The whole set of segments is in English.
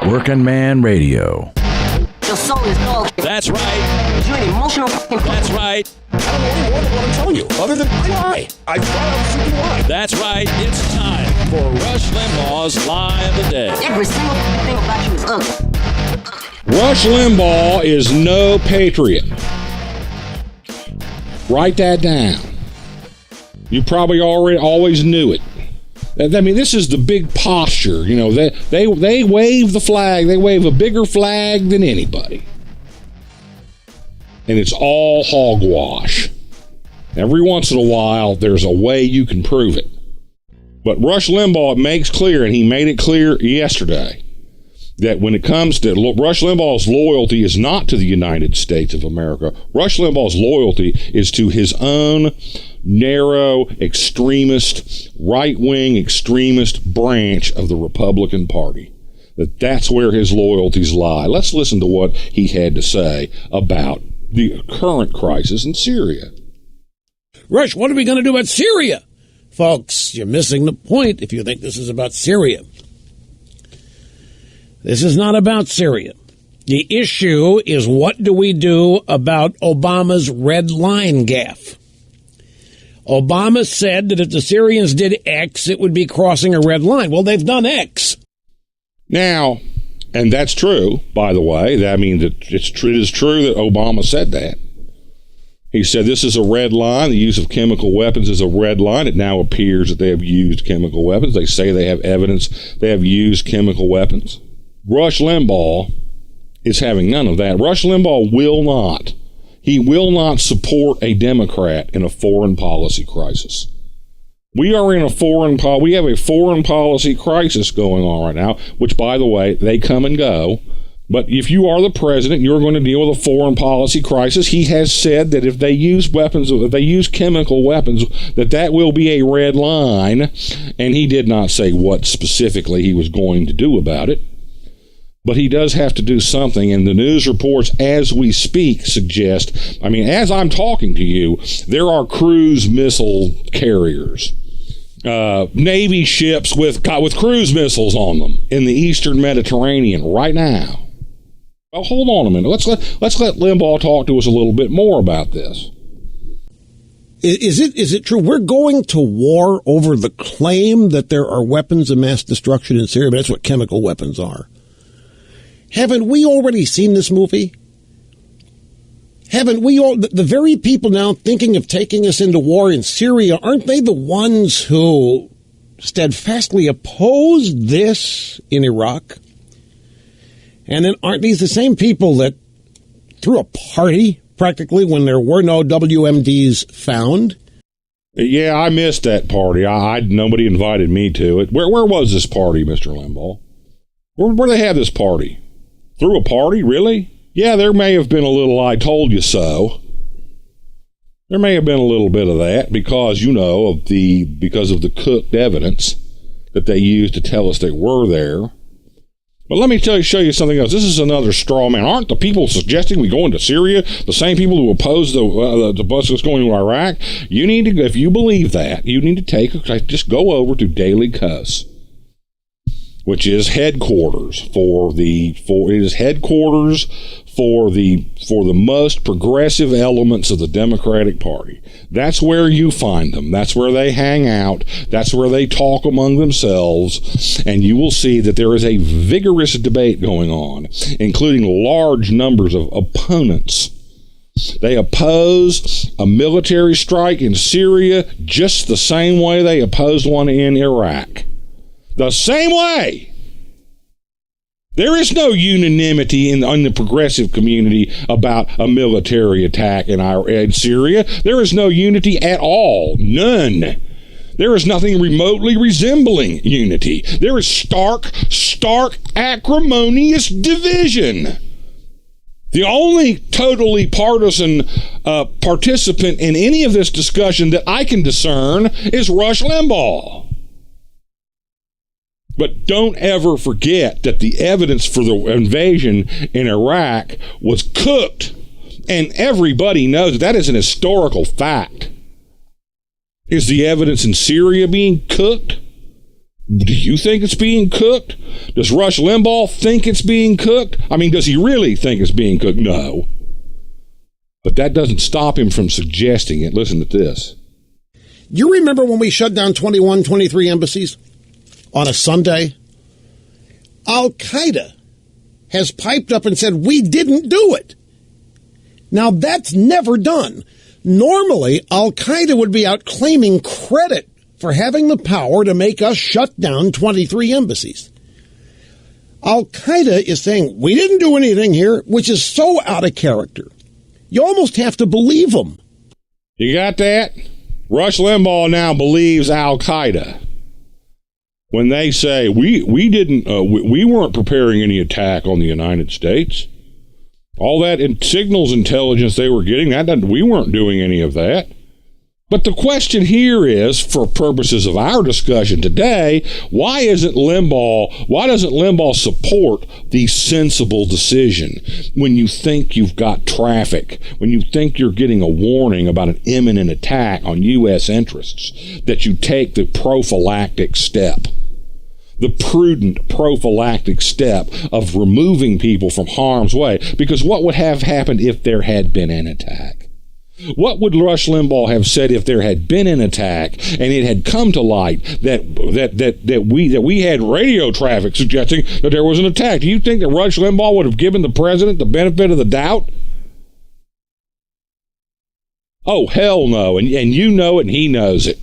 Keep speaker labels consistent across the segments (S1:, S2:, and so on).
S1: Working Man Radio.
S2: Your soul is dog.
S3: That's right.
S2: You're an emotional fucking.
S3: That's right.
S4: I don't know any more than what I'm telling you, other than I lie. I flat out freaking lie.
S3: That's right. It's time for Rush Limbaugh's Lie of the Day.
S2: Every single thing about you is ugly.
S4: Rush Limbaugh is no patriot. Write that down. You probably always knew it. I mean, this is the big posture. You know, they wave the flag. They wave a bigger flag than anybody. And it's all hogwash. Every once in a while, there's a way you can prove it. But Rush Limbaugh makes clear, and he made it clear yesterday, that when it comes to Rush Limbaugh's loyalty is not to the United States of America. Rush Limbaugh's loyalty is to his own narrow, extremist, right-wing extremist branch of the Republican Party. That's where his loyalties lie. Let's listen to what he had to say about the current crisis in Syria.
S5: Rush, what are we going to do about Syria? Folks, you're missing the point if you think this is about Syria. This is not about Syria. The issue is, what do we do about Obama's red line gaffe? Obama said that if the Syrians did X, it would be crossing a red line. Well, they've done X.
S4: Now, and that's true, by the way. I mean, it is true that Obama said that. He said this is a red line. The use of chemical weapons is a red line. It now appears that they have used chemical weapons. They say they have evidence they have used chemical weapons. Rush Limbaugh is having none of that. Rush Limbaugh will not. He will not support a Democrat in a foreign policy crisis. We have a foreign policy crisis going on right now, which, by the way, they come and go. But if you are the president, you're going to deal with a foreign policy crisis. He has said that if they use weapons, if they use chemical weapons, that will be a red line. And he did not say what specifically he was going to do about it. But he does have to do something, and the news reports as we speak suggest, I mean, as I'm talking to you, there are cruise missile carriers, Navy ships with cruise missiles on them in the Eastern Mediterranean right now. Well, hold on a minute. Let's let Limbaugh talk to us a little bit more about this.
S5: Is it true we're going to war over the claim that there are weapons of mass destruction in Syria? But that's what chemical weapons are. Haven't we already seen this movie? Haven't we all, the very people now thinking of taking us into war in Syria, aren't they the ones who steadfastly opposed this in Iraq? And then aren't these the same people that threw a party practically when there were no WMDs found?
S4: Yeah, I missed that party. Nobody invited me to it. Where was this party, Mr. Limbaugh? Where they have this party? Threw a party, really? Yeah, there may have been a little I told you so. There may have been a little bit of that because of the cooked evidence that they used to tell us they were there. But let me show you something else. This is another straw man. Aren't the people suggesting we go into Syria the same people who oppose the bus that's going to Iraq? You need to, if you believe that, you need to just go over to Daily Cuss, which is headquarters for the most progressive elements of the Democratic Party. That's where you find them. That's where they hang out. That's where they talk among themselves. And you will see that there is a vigorous debate going on, including large numbers of opponents. They oppose a military strike in Syria just the same way they opposed one in Iraq. The same way. There is no unanimity in the progressive community about a military attack in Syria. There is no unity at all. None. There is nothing remotely resembling unity. There is stark, acrimonious division. The only totally partisan participant in any of this discussion that I can discern is Rush Limbaugh. But don't ever forget that the evidence for the invasion in Iraq was cooked, and everybody knows that is an historical fact. Is the evidence in Syria being cooked? Do you think it's being cooked? Does Rush Limbaugh think it's being cooked? I mean, does he really think it's being cooked? No. But that doesn't stop him from suggesting it. Listen to this.
S5: You remember when we shut down 21, 23 embassies on a Sunday? Al-Qaeda has piped up and said, we didn't do it. Now, that's never done. Normally, Al-Qaeda would be out claiming credit for having the power to make us shut down 23 embassies. Al-Qaeda is saying, we didn't do anything here, which is so out of character. You almost have to believe them.
S4: You got that? Rush Limbaugh now believes Al-Qaeda when they say we weren't preparing any attack on the United States. All that signals intelligence they were getting, we weren't doing any of that. But the question here is, for purposes of our discussion today, why doesn't Limbaugh support the sensible decision when you think you've got traffic, when you think you're getting a warning about an imminent attack on U.S. interests, that you take the prophylactic step? The prudent prophylactic step of removing people from harm's way. Because what would have happened if there had been an attack? What would Rush Limbaugh have said if there had been an attack and it had come to light that we had radio traffic suggesting that there was an attack? Do you think that Rush Limbaugh would have given the president the benefit of the doubt? Oh, hell no. And you know it and he knows it.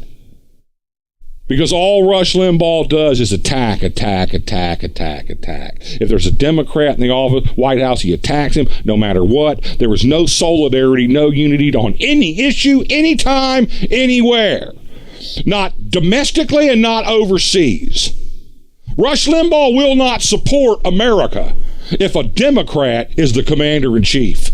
S4: Because all Rush Limbaugh does is attack. If there's a Democrat in the office, White House, he attacks him no matter what. There is no solidarity, no unity on any issue, anytime, anywhere. Not domestically and not overseas. Rush Limbaugh will not support America if a Democrat is the commander-in-chief.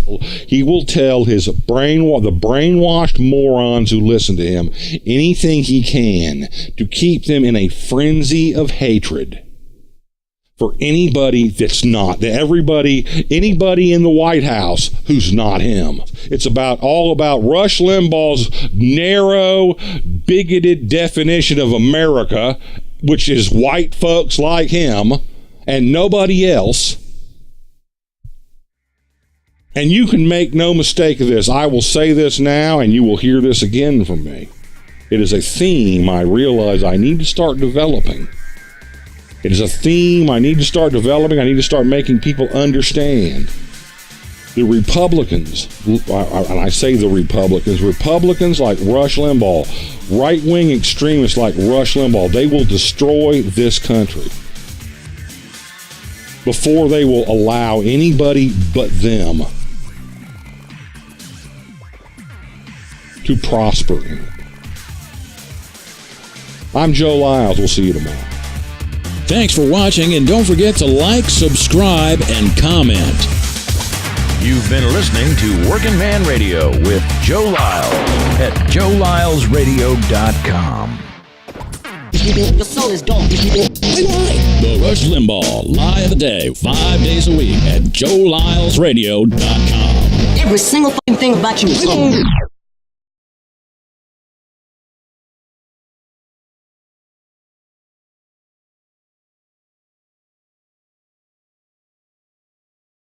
S4: He will tell the brainwashed morons who listen to him anything he can to keep them in a frenzy of hatred for anybody that's not. Anybody in the White House who's not him. It's all about Rush Limbaugh's narrow, bigoted definition of America, which is white folks like him and nobody else. And you can make no mistake of this. I will say this now, and you will hear this again from me. It is a theme I realize I need to start developing. It is a theme I need to start developing. I need to start making people understand. The Republicans, and I say the Republicans like Rush Limbaugh, right-wing extremists like Rush Limbaugh, they will destroy this country before they will allow anybody but them to prosper in it. I'm Joe Lyles. We'll see you tomorrow.
S3: Thanks for watching, and don't forget to like, subscribe, and comment.
S1: You've been listening to Working Man Radio with Joe Lyles at joelylesradio.com.
S2: Your soul is gone.
S3: The Rush Limbaugh Lie of the Day, 5 days a week at joelylesradio.com.
S2: Every single fucking thing about you is wrong.